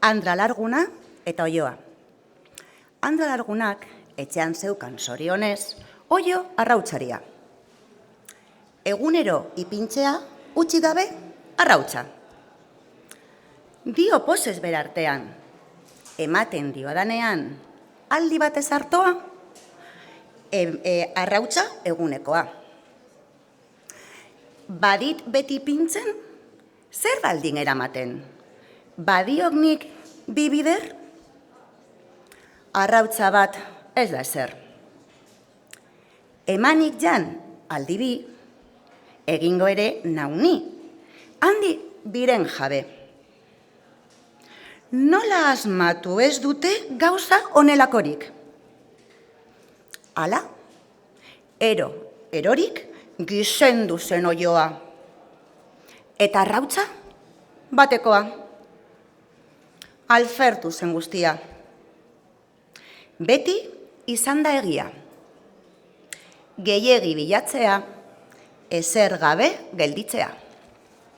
Andra Larguna eta Oioa. Andra Largunak etxean zeukan zorionez, Oio arrautzaria. Egunero ipintzea, utzi gabe arrautza. Dio posez berartean, ematen diodanean, aldi batez hartoa, arrautza egunekoa. Badit beti pintzen, zer baldin eramaten? Badiok nik bibider? Arrautza bat ez da ezer. Emanik jan aldibi, egingo ere nauni, handi biren jabe. Nola asmatu ez dute gauza onelakorik? Hala, erorik gizendu zen Oioa. Eta arrautza batekoa. Alfertu zen guztia. Beti izan da egia. Gehiegi bilatzea, ezer gabe gelditzea.